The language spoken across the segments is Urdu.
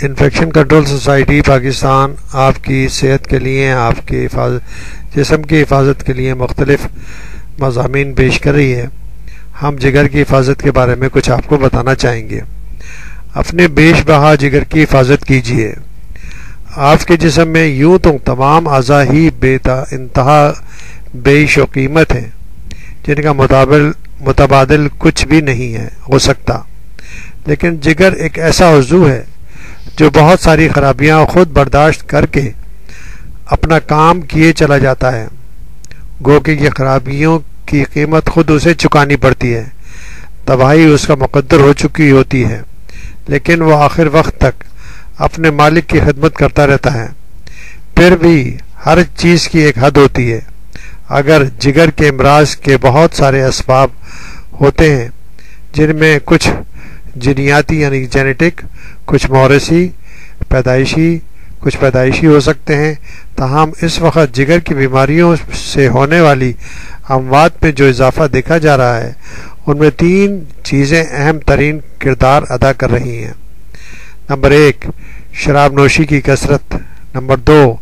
انفیکشن کنٹرول سوسائٹی پاکستان آپ کی صحت کے لیے، آپ کے جسم کی حفاظت کے لیے مختلف مضامین پیش کر رہی ہے۔ ہم جگر کی حفاظت کے بارے میں کچھ آپ کو بتانا چاہیں گے۔ اپنے بیش بہا جگر کی حفاظت کیجیے۔ آپ کے جسم میں یوں تو تمام اعضاء ہی انتہا بیش و قیمت ہیں، جن کا متبادل کچھ بھی نہیں ہو سکتا، لیکن جگر ایک ایسا عضو ہے جو بہت ساری خرابیاں خود برداشت کر کے اپنا کام کیے چلا جاتا ہے، گو کہ یہ خرابیوں کی قیمت خود اسے چکانی پڑتی ہے، تباہی اس کا مقدر ہو چکی ہوتی ہے، لیکن وہ آخر وقت تک اپنے مالک کی خدمت کرتا رہتا ہے۔ پھر بھی ہر چیز کی ایک حد ہوتی ہے۔ اگر جگر کے امراض کے بہت سارے اسباب ہوتے ہیں، جن میں کچھ جینیاتی یعنی جینیٹک، کچھ موروثی کچھ پیدائشی ہو سکتے ہیں، تاہم اس وقت جگر کی بیماریوں سے ہونے والی اموات میں جو اضافہ دیکھا جا رہا ہے، ان میں 3 چیزیں اہم ترین کردار ادا کر رہی ہیں۔ نمبر 1، شراب نوشی کی کثرت۔ نمبر 2،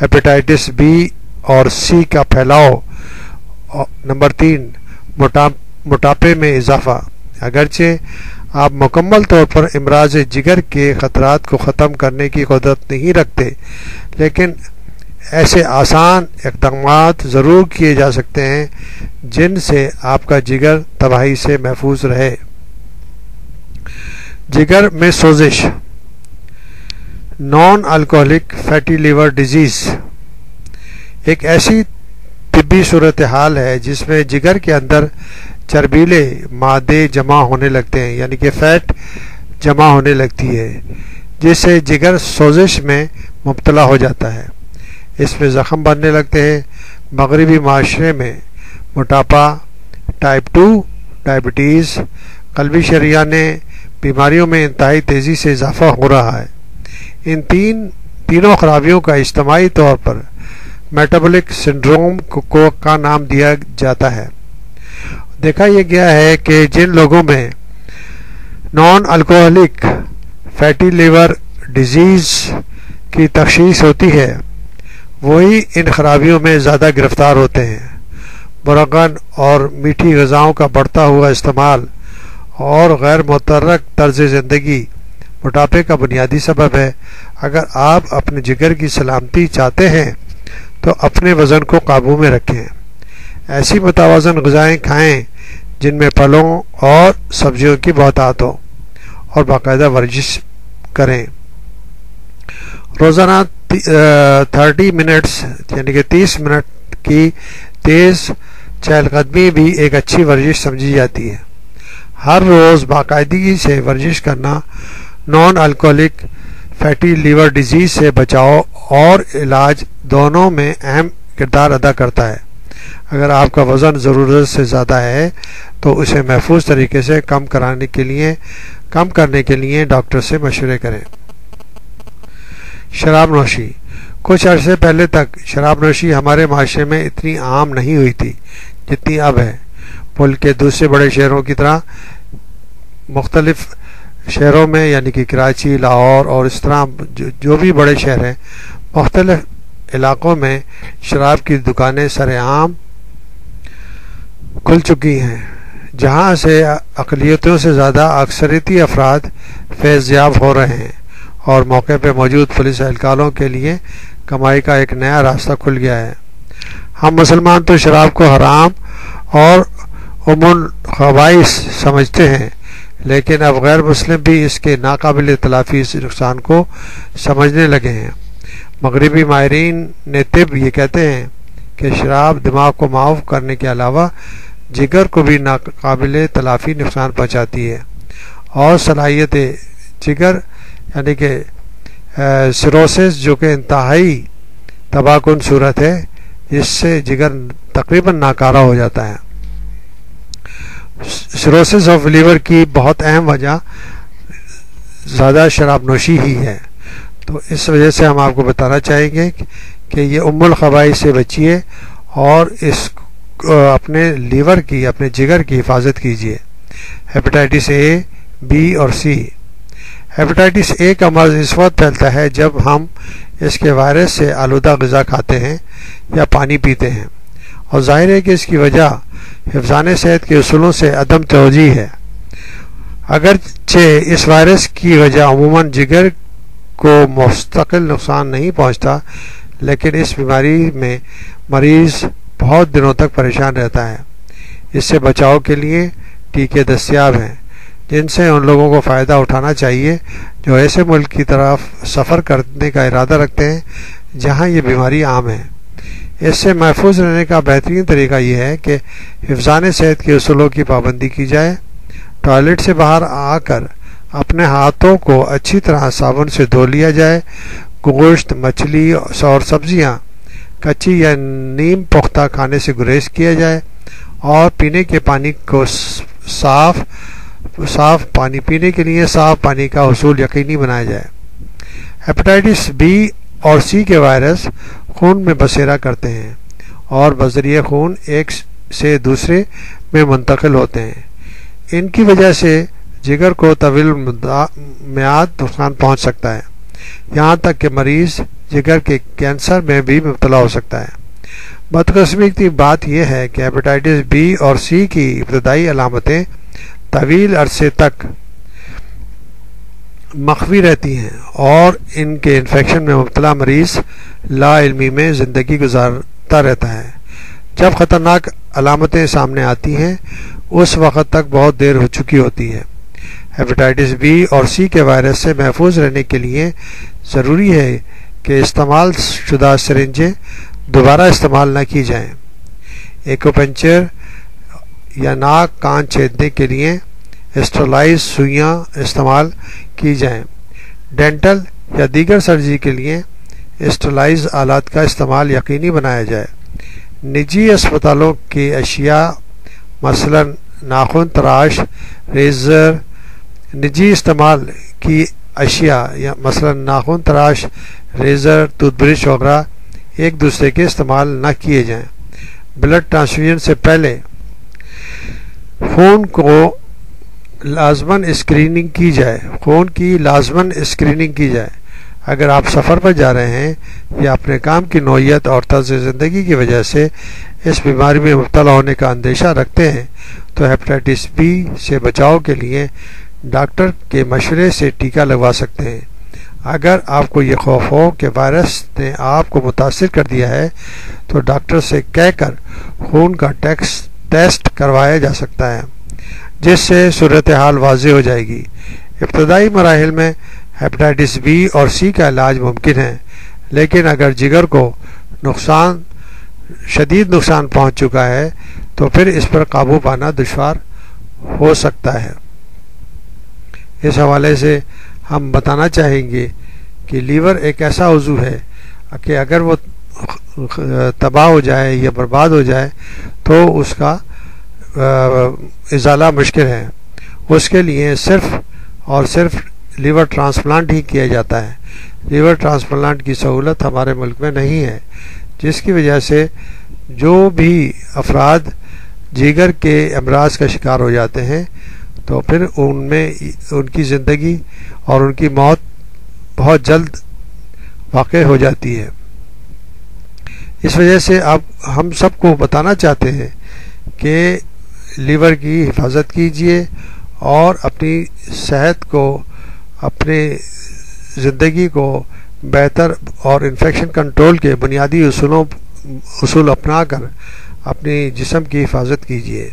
ہیپیٹائٹس بی اور سی کا پھیلاؤ۔ نمبر 3، موٹاپے میں اضافہ۔ اگرچہ آپ مکمل طور پر امراض جگر کے خطرات کو ختم کرنے کی قدرت نہیں رکھتے، لیکن ایسے آسان اقدامات ضرور کیے جا سکتے ہیں جن سے آپ کا جگر تباہی سے محفوظ رہے۔ جگر میں سوزش۔ Non alcoholic fatty liver disease ایک ایسی طبی صورتحال ہے جس میں جگر کے اندر چربیلے مادے جمع ہونے لگتے ہیں، یعنی کہ فیٹ جمع ہونے لگتی ہے، جس سے جگر سوزش میں مبتلا ہو جاتا ہے۔ اس میں زخم بننے لگتے ہیں۔ مغربی معاشرے میں موٹاپا، ٹائپ 2 ڈائبٹیز، قلبی شریانیں بیماریوں میں انتہائی تیزی سے اضافہ ہو رہا ہے۔ ان تینوں خرابیوں کا اجتماعی طور پر میٹابولک سنڈروم کا نام دیا جاتا ہے۔ دیکھا یہ گیا ہے کہ جن لوگوں میں non alcoholic fatty liver disease کی تشخیص ہوتی ہے، وہی ان خرابیوں میں زیادہ گرفتار ہوتے ہیں۔ مرغن اور میٹھی غذاؤں کا بڑھتا ہوا استعمال اور غیر متحرک طرز زندگی موٹاپے کا بنیادی سبب ہے۔ اگر آپ اپنے جگر کی سلامتی چاہتے ہیں تو اپنے وزن کو قابو میں رکھیں۔ ایسی متوازن غذائیں کھائیں جن میں پھلوں اور سبزیوں کی بہتات ہو، اور باقاعدہ ورزش کریں۔ روزانہ 30 منٹس یعنی کہ 30 منٹ کی تیز چہل قدمی بھی ایک اچھی ورزش سمجھی جاتی ہے۔ ہر روز باقاعدگی سے ورزش کرنا non alcoholic fatty liver disease سے بچاؤ اور علاج دونوں میں اہم کردار ادا کرتا ہے۔ اگر آپ کا وزن ضرورت سے زیادہ ہے تو اسے محفوظ طریقے سے کم کرنے کے لیے ڈاکٹر سے مشورے کریں۔ شراب نوشی۔ کچھ عرصے پہلے تک شراب نوشی ہمارے معاشرے میں اتنی عام نہیں ہوئی تھی جتنی اب ہے۔ ملک کے دوسرے بڑے شہروں کی طرح مختلف شہروں میں یعنی کہ کراچی، لاہور اور اس طرح جو بھی بڑے شہر ہیں، مختلف علاقوں میں شراب کی دکانیں سر عام کھل چکی ہیں، جہاں سے اقلیتوں سے زیادہ اکثریتی افراد فیض یاب ہو رہے ہیں، اور موقع پہ موجود پولیس اہلکاروں کے لیے کمائی کا ایک نیا راستہ کھل گیا ہے۔ ہم مسلمان تو شراب کو حرام اور الخبائث سمجھتے ہیں، لیکن اب غیر مسلم بھی اس کے ناقابل تلافی نقصان کو سمجھنے لگے ہیں۔ مغربی ماہرین طب یہ کہتے ہیں کہ شراب دماغ کو معاف کرنے کے علاوہ جگر کو بھی ناقابل تلافی نقصان پہنچاتی ہے، اور صلاحیت جگر یعنی کہ سیروسس جو کہ انتہائی تباہ کن صورت ہے، جس سے جگر تقریباً ناکارہ ہو جاتا ہے۔ سیروسس آف لیور کی بہت اہم وجہ زیادہ شراب نوشی ہی ہے، تو اس وجہ سے ہم آپ کو بتانا چاہیں گے کہ یہ الخبائث سے بچیے اور اس اپنے لیور کی، اپنے جگر کی حفاظت کیجیے۔ ہیپیٹائٹس اے، بی اور سی۔ ہیپاٹائٹس اے کا مرض اس وقت پھیلتا ہے جب ہم اس کے وائرس سے آلودہ غذا کھاتے ہیں یا پانی پیتے ہیں، اور ظاہر ہے کہ اس کی وجہ حفظان صحت کے اصولوں سے عدم توجہ ہے۔ اگرچہ اس وائرس کی وجہ عموماً جگر کو مستقل نقصان نہیں پہنچتا، لیکن اس بیماری میں مریض بہت دنوں تک پریشان رہتا ہے۔ اس سے بچاؤ کے لیے ٹیکے دستیاب ہیں جن سے ان لوگوں کو فائدہ اٹھانا چاہیے جو ایسے ملک کی طرف سفر کرنے کا ارادہ رکھتے ہیں جہاں یہ بیماری عام ہے۔ اس سے محفوظ رہنے کا بہترین طریقہ یہ ہے کہ حفظان صحت کے اصولوں کی پابندی کی جائے۔ ٹوائلٹ سے باہر آ کر اپنے ہاتھوں کو اچھی طرح صابن سے دھو لیا جائے۔ گوشت، مچھلی اور سبزیاں کچی یا نیم پختہ کھانے سے گریز کیا جائے، اور پینے کے پانی کو صاف پانی پینے کے لیے صاف پانی کا حصول یقینی بنایا جائے۔ ہیپاٹائٹس بی اور سی کے وائرس خون میں بسیرا کرتے ہیں اور بذریعہ خون ایک سے دوسرے میں منتقل ہوتے ہیں۔ ان کی وجہ سے جگر کو طویل میعاد نقصان پہنچ سکتا ہے، یہاں تک کہ مریض جگر کے کینسر میں بھی مبتلا ہو سکتا ہے۔ بدقسمتی کی بات یہ ہے کہ ہیپاٹائٹس بی اور سی کی ابتدائی علامتیں طویل عرصے تک مخفی رہتی ہیں، اور ان کے انفیکشن میں مبتلا مریض لا علمی میں زندگی گزارتا رہتا ہے۔ جب خطرناک علامتیں سامنے آتی ہیں اس وقت تک بہت دیر ہو چکی ہوتی ہے۔ ہیپاٹائٹس بی اور سی کے وائرس سے محفوظ رہنے کے لیے ضروری ہے کہ استعمال شدہ سرنجیں دوبارہ استعمال نہ کی جائیں۔ ایکوپنکچر یا ناک کان چھیدنے کے لیے اسٹرلائز سوئیاں استعمال کی جائیں۔ ڈینٹل یا دیگر سرجری کے لیے اسٹرلائز آلات کا استعمال یقینی بنایا جائے۔ نجی اسپتالوں کی اشیاء مثلا ناخن تراش، ریزر، نجی استعمال کی اشیاء یا مثلا ناخن تراش، ریزر، ٹوتھ برش وغیرہ ایک دوسرے کے استعمال نہ کیے جائیں۔ بلڈ ٹرانسفیوژن سے پہلے خون کی لازماً اسکریننگ کی جائے۔ اگر آپ سفر پر جا رہے ہیں یا اپنے کام کی نوعیت اور طرز زندگی کی وجہ سے اس بیماری میں مبتلا ہونے کا اندیشہ رکھتے ہیں تو ہیپاٹائٹس بی سے بچاؤ کے لیے ڈاکٹر کے مشورے سے ٹیکہ لگوا سکتے ہیں۔ اگر آپ کو یہ خوف ہو کہ وائرس نے آپ کو متاثر کر دیا ہے تو ڈاکٹر سے کہہ کر خون کا ٹیسٹ کروایا جا سکتا ہے، جس سے صورتحال واضح ہو جائے گی۔ ابتدائی مراحل میں ہیپاٹائٹس بی اور سی کا علاج ممکن ہے، لیکن اگر جگر کو شدید نقصان پہنچ چکا ہے تو پھر اس پر قابو پانا دشوار ہو سکتا ہے۔ اس حوالے سے ہم بتانا چاہیں گے کہ لیور ایک ایسا عضو ہے کہ اگر وہ تباہ ہو جائے یا برباد ہو جائے تو اس کا ازالہ مشکل ہے۔ اس کے لیے صرف اور صرف لیور ٹرانسپلانٹ ہی کیا جاتا ہے۔ لیور ٹرانسپلانٹ کی سہولت ہمارے ملک میں نہیں ہے، جس کی وجہ سے جو بھی افراد جگر کے امراض کا شکار ہو جاتے ہیں تو پھر ان کی زندگی اور ان کی موت بہت جلد واقع ہو جاتی ہے۔ اس وجہ سے اب ہم سب کو بتانا چاہتے ہیں کہ لیور کی حفاظت کیجیے اور اپنی صحت کو، اپنے زندگی کو بہتر اور انفیکشن کنٹرول کے بنیادی اصول اپنا کر اپنی جسم کی حفاظت کیجیے۔